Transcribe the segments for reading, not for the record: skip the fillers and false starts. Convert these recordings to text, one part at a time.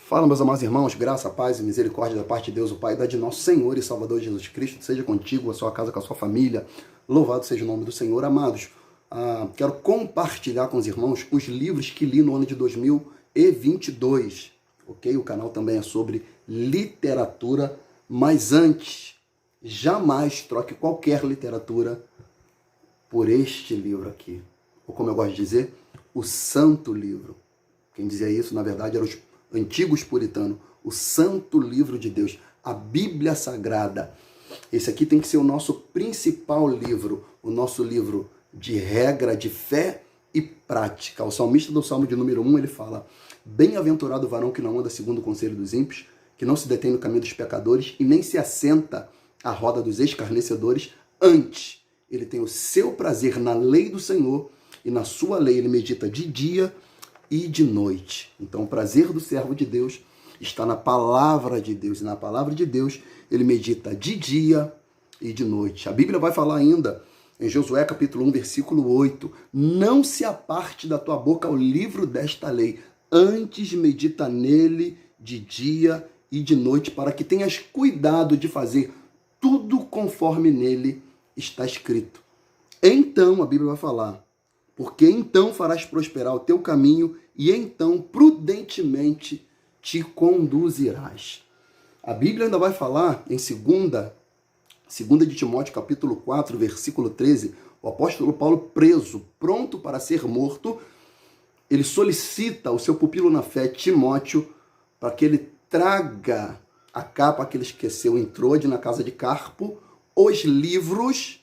Fala, meus amados irmãos, graça, paz e misericórdia da parte de Deus, o Pai, da de nosso Senhor e Salvador Jesus Cristo, seja contigo, a sua casa, com a sua família. Louvado seja o nome do Senhor. Amados, quero compartilhar com os irmãos os livros que li no ano de 2022, ok? O canal também é sobre literatura, mas antes, jamais troque qualquer literatura por este livro aqui. Ou como eu gosto de dizer, o Santo Livro. Quem dizia isso, na verdade, eram os antigos puritanos, o Santo Livro de Deus, a Bíblia Sagrada. Esse aqui tem que ser o nosso principal livro, o nosso livro de regra, de fé e prática. O salmista do Salmo de número 1, ele fala: bem-aventurado o varão que não anda segundo o conselho dos ímpios, que não se detém no caminho dos pecadores e nem se assenta à roda dos escarnecedores. Antes, ele tem o seu prazer na lei do Senhor e na sua lei ele medita de dia e de noite. Então, o prazer do servo de Deus está na palavra de Deus. E na palavra de Deus, ele medita de dia e de noite. A Bíblia vai falar ainda, em Josué capítulo 1, versículo 8, não se aparte da tua boca o livro desta lei, antes medita nele de dia e de noite, para que tenhas cuidado de fazer tudo conforme nele está escrito. Então, a Bíblia vai falar, porque então farás prosperar o teu caminho e então prudentemente te conduzirás. A Bíblia ainda vai falar em 2 de Timóteo capítulo 4, versículo 13, o apóstolo Paulo, preso, pronto para ser morto, ele solicita ao seu pupilo na fé, Timóteo, para que ele traga a capa que ele esqueceu em Troade, na casa de Carpo, os livros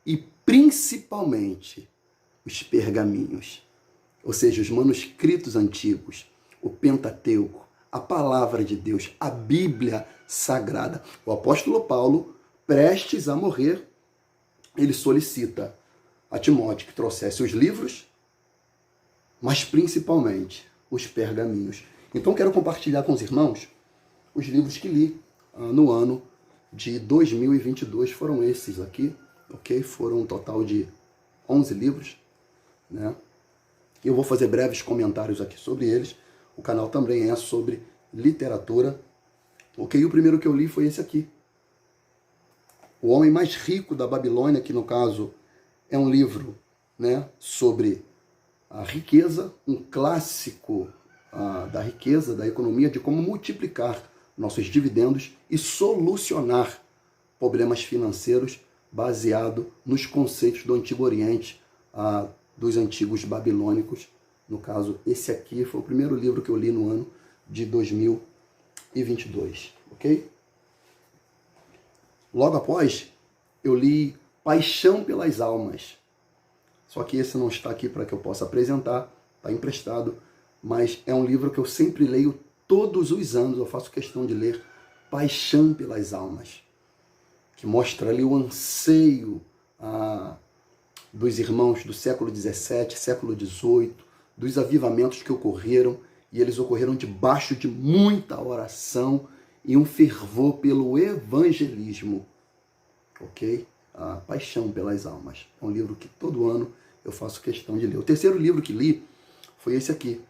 e principalmente os pergaminhos, ou seja, os manuscritos antigos, o Pentateuco, a palavra de Deus, a Bíblia Sagrada. O apóstolo Paulo, prestes a morrer, ele solicita a Timóteo que trouxesse os livros, mas principalmente os pergaminhos. Então quero compartilhar com os irmãos os livros que li no ano de 2022, foram esses aqui, ok? Foram um total de 11 livros, né? Eu vou fazer breves comentários aqui sobre eles. O canal também é sobre literatura, ok? O primeiro que eu li foi esse aqui, O Homem Mais Rico da Babilônia, que no caso é um livro, né, sobre a riqueza, um clássico da riqueza, da economia, de como multiplicar nossos dividendos e solucionar problemas financeiros baseado nos conceitos do Antigo Oriente, dos antigos babilônicos. No caso, esse aqui foi o primeiro livro que eu li no ano de 2022, ok? Logo após, eu li Paixão pelas Almas. Só que esse não está aqui para que eu possa apresentar, está emprestado, mas é um livro que eu sempre leio todos os anos, eu faço questão de ler Paixão pelas Almas, que mostra ali o anseio dos irmãos do século XVII, século XVIII, dos avivamentos que ocorreram, e eles ocorreram debaixo de muita oração e um fervor pelo evangelismo, ok? A Paixão pelas Almas. É um livro que todo ano eu faço questão de ler. O terceiro livro que li foi esse aqui,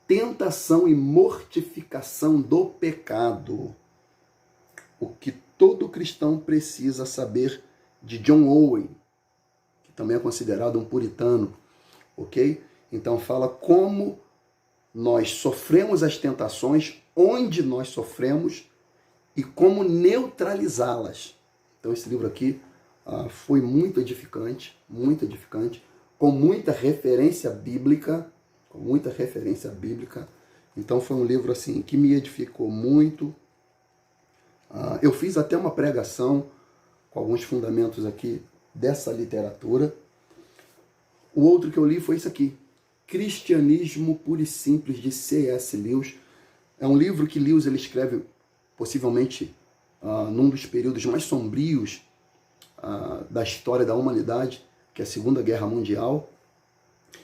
Tentação e Mortificação do Pecado. O que todo cristão precisa saber, de John Owen, que também é considerado um puritano, ok? Então fala como nós sofremos as tentações, onde nós sofremos e como neutralizá-las. Então esse livro aqui foi muito edificante, com muita referência bíblica, Então foi um livro assim que me edificou muito. Eu fiz até uma pregação com alguns fundamentos aqui dessa literatura. O outro que eu li foi esse aqui, Cristianismo Puro e Simples, de C.S. Lewis. É um livro que Lewis ele escreve possivelmente num dos períodos mais sombrios da história da humanidade, que é a Segunda Guerra Mundial.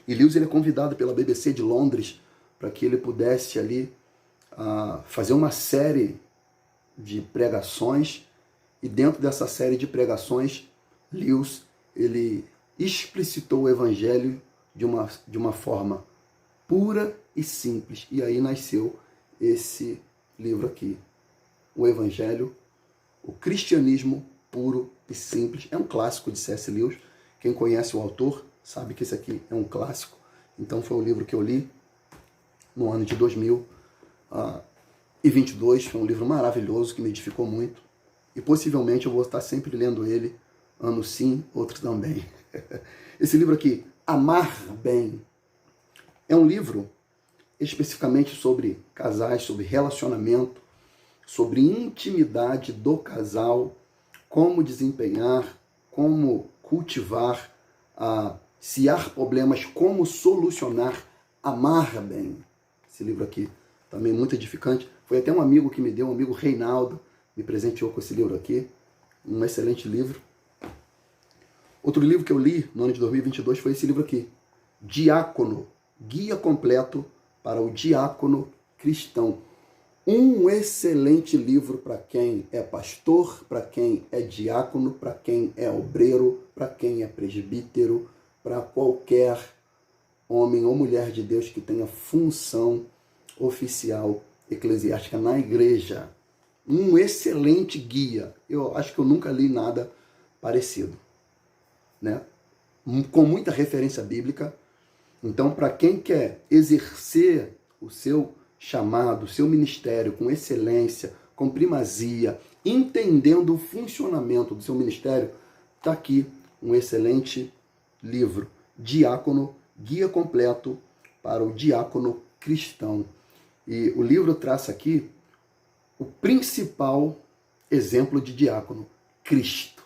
E Lewis ele é convidado pela BBC de Londres para que ele pudesse ali fazer uma série de pregações, e dentro dessa série de pregações, Lewis ele explicitou o evangelho de uma forma pura e simples. E aí nasceu esse livro aqui, o Evangelho, o Cristianismo Puro e Simples. É um clássico de C.S. Lewis. Quem conhece o autor sabe que esse aqui é um clássico. Então foi um livro que eu li no ano de 2022. Foi um livro maravilhoso que me edificou muito. E possivelmente eu vou estar sempre lendo ele, anos sim, outros também. Esse livro aqui, Amar Bem, é um livro especificamente sobre casais, sobre relacionamento, sobre intimidade do casal, como desempenhar, como cultivar, se há problemas, como solucionar, amar bem. Esse livro aqui também muito edificante. Foi até um amigo que me deu, um amigo Reinaldo, me presenteou com esse livro aqui. Um excelente livro. Outro livro que eu li no ano de 2022 foi esse livro aqui, Diácono, Guia Completo para o Diácono Cristão. Um excelente livro para quem é pastor, para quem é diácono, para quem é obreiro, para quem é presbítero, para qualquer homem ou mulher de Deus que tenha função oficial eclesiástica na igreja. Um excelente guia. Eu acho que eu nunca li nada parecido, né? Com muita referência bíblica. Então, para quem quer exercer o seu chamado, o seu ministério com excelência, com primazia, entendendo o funcionamento do seu ministério, está aqui um excelente livro, Diácono, Guia Completo para o Diácono Cristão. E o livro traça aqui o principal exemplo de diácono, Cristo.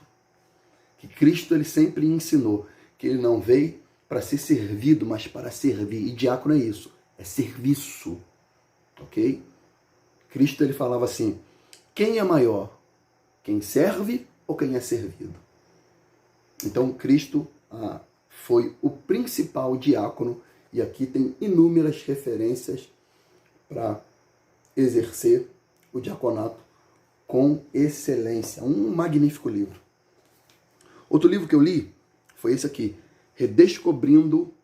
Que Cristo ele sempre ensinou que ele não veio para ser servido, mas para servir. E diácono é isso, é serviço. Ok? Cristo ele falava assim, quem é maior? Quem serve ou quem é servido? Então Cristo foi o principal diácono e aqui tem inúmeras referências para exercer o diaconato com excelência. Um magnífico livro. Outro livro que eu li foi esse aqui, Redescobrindo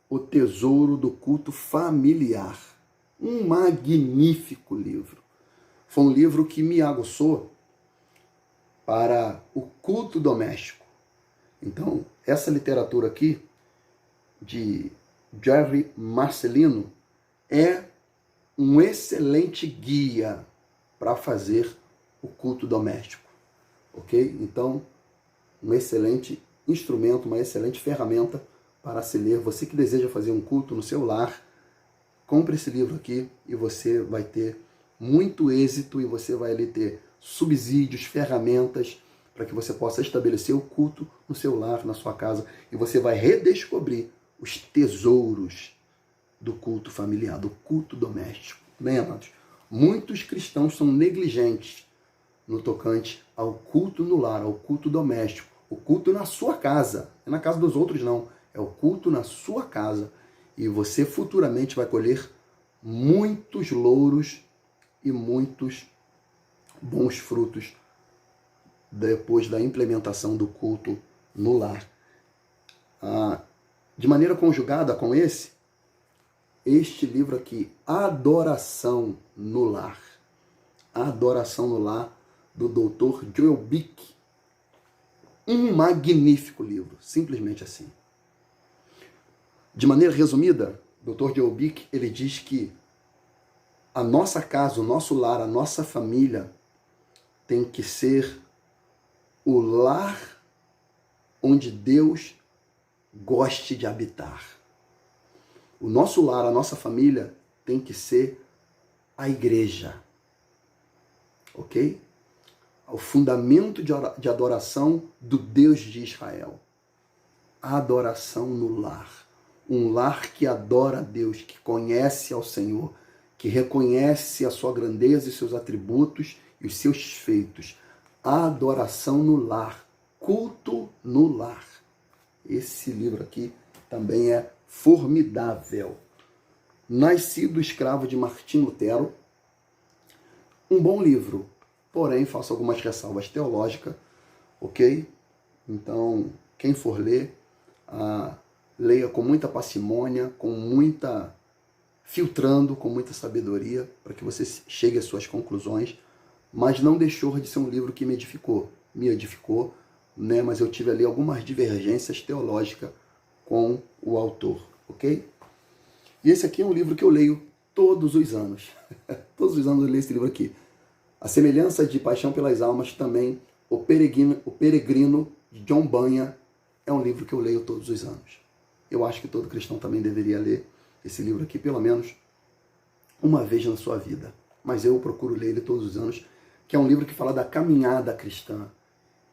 o Tesouro do Culto Familiar. Um magnífico livro. Foi um livro que me aguçou para o culto doméstico. Então, essa literatura aqui, de Jerry Marcelino, é um excelente guia para fazer o culto doméstico. Ok? Então, um excelente instrumento, uma excelente ferramenta para se ler. Você que deseja fazer um culto no seu lar, compre esse livro aqui e você vai ter muito êxito e você vai ali ter subsídios, ferramentas para que você possa estabelecer o culto no seu lar, na sua casa, e você vai redescobrir os tesouros do culto familiar, do culto doméstico. Bem, amados, muitos cristãos são negligentes no tocante ao culto no lar, ao culto doméstico, o culto na sua casa, não é na casa dos outros não, é o culto na sua casa. E você futuramente vai colher muitos louros e muitos bons frutos depois da implementação do culto no lar. De maneira conjugada com este livro aqui, Adoração no Lar. Adoração no Lar, do Dr. Joel Bick. Um magnífico livro, simplesmente assim. De maneira resumida, o Dr. Joel Bick, ele diz que a nossa casa, o nosso lar, a nossa família tem que ser o lar onde Deus goste de habitar. O nosso lar, a nossa família tem que ser a igreja. Ok? O fundamento de adoração do Deus de Israel. A adoração no lar. Um lar que adora a Deus, que conhece ao Senhor, que reconhece a sua grandeza e seus atributos e os seus feitos. A adoração no lar. Culto no lar. Esse livro aqui também é formidável. Nascido escravo de Martim Lutero. Um bom livro, porém faço algumas ressalvas teológicas, ok? Então, quem for ler, leia com muita parcimônia, com muita filtrando com muita sabedoria para que você chegue às suas conclusões, mas não deixou de ser um livro que me edificou, né? Mas eu tive ali algumas divergências teológicas com o autor, ok? E esse aqui é um livro que eu leio todos os anos. Todos os anos eu leio esse livro aqui. A semelhança de Paixão pelas Almas, também O Peregrino, de John Bunyan, é um livro que eu leio todos os anos. Eu acho que todo cristão também deveria ler esse livro aqui, pelo menos uma vez na sua vida. Mas eu procuro ler ele todos os anos, que é um livro que fala da caminhada cristã,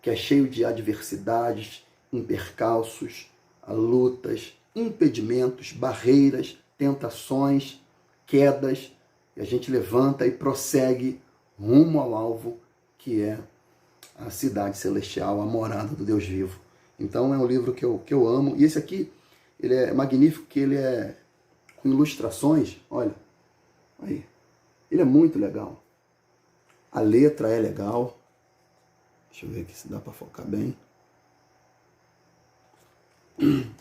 que é cheio de adversidades, percalços, lutas, impedimentos, barreiras, tentações, quedas, e a gente levanta e prossegue rumo ao alvo, que é a cidade celestial, a morada do Deus vivo. Então é um livro que eu amo, e esse aqui, ele é magnífico, que ele é com ilustrações, olha, aí, ele é muito legal. A letra é legal, deixa eu ver aqui se dá para focar bem.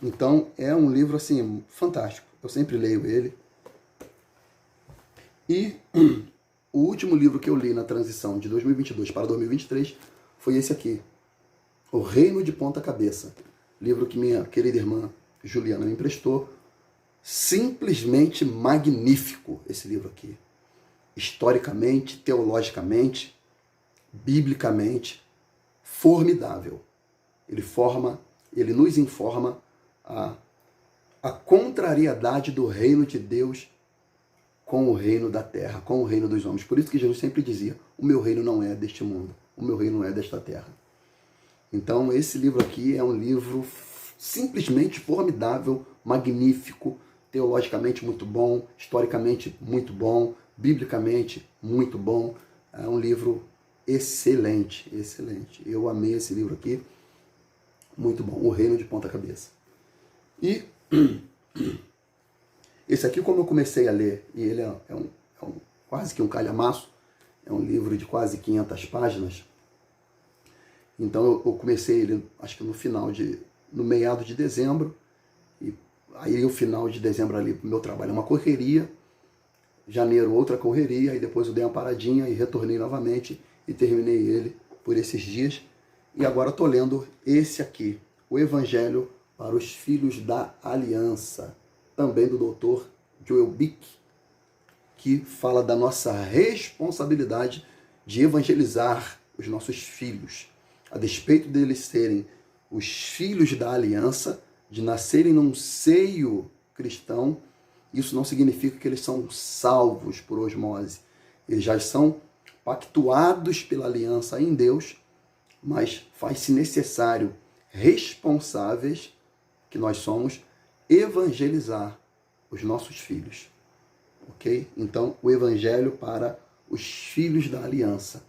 Então é um livro assim, fantástico, eu sempre leio ele. E o último livro que eu li na transição de 2022 para 2023 foi esse aqui, O Reino de Ponta Cabeça, livro que minha querida irmã Juliana me emprestou. Simplesmente magnífico esse livro aqui. Historicamente, teologicamente, biblicamente, formidável. Ele nos informa a contrariedade do reino de Deus com o reino da terra, com o reino dos homens. Por isso que Jesus sempre dizia, o meu reino não é deste mundo, o meu reino não é desta terra. Então esse livro aqui é um livro simplesmente formidável, magnífico, teologicamente muito bom, historicamente muito bom, biblicamente muito bom. É um livro excelente, excelente. Eu amei esse livro aqui, muito bom, O Reino de Ponta Cabeça. E esse aqui, como eu comecei a ler, e ele é quase que um calhamaço, é um livro de quase 500 páginas, então eu comecei ele, acho que no meado de dezembro, e aí o final de dezembro ali, o meu trabalho é uma correria, janeiro outra correria, e depois eu dei uma paradinha e retornei novamente e terminei ele por esses dias. E agora estou lendo esse aqui, O Evangelho para os Filhos da Aliança, também do Dr. Joel Bick, que fala da nossa responsabilidade de evangelizar os nossos filhos. A despeito deles serem os filhos da aliança, de nascerem num seio cristão, isso não significa que eles são salvos por osmose. Eles já são pactuados pela aliança em Deus, mas faz-se necessário, responsáveis que nós somos, evangelizar os nossos filhos. Ok? Então, o evangelho para os filhos da aliança,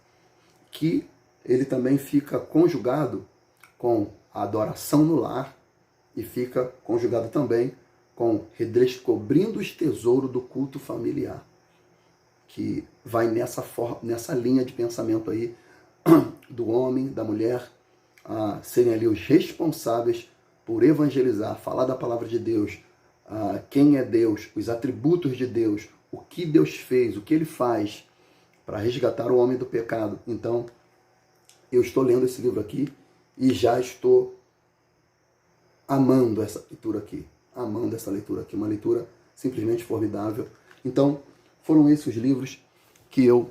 que ele também fica conjugado com a adoração no lar e fica conjugado também com redescobrindo os tesouros do culto familiar, que vai nessa linha de pensamento aí do homem, da mulher, serem ali os responsáveis por evangelizar, falar da palavra de Deus, quem é Deus, os atributos de Deus, o que Deus fez, o que Ele faz para resgatar o homem do pecado. Então, eu estou lendo esse livro aqui e já estou amando essa leitura aqui. Amando essa leitura aqui. Uma leitura simplesmente formidável. Então, foram esses os livros que eu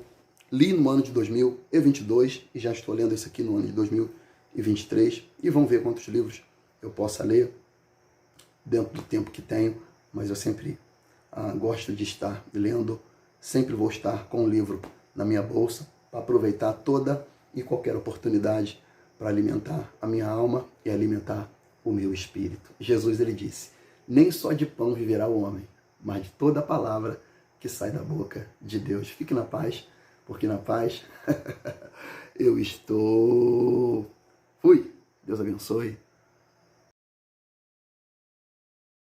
li no ano de 2022 e já estou lendo esse aqui no ano de 2023. E vamos ver quantos livros eu possa ler dentro do tempo que tenho. Mas eu sempre gosto de estar lendo. Sempre vou estar com um livro na minha bolsa para aproveitar toda e qualquer oportunidade para alimentar a minha alma e alimentar o meu espírito. Jesus, ele disse, nem só de pão viverá o homem, mas de toda a palavra que sai da boca de Deus. Fique na paz, porque na paz eu estou. Fui. Deus abençoe.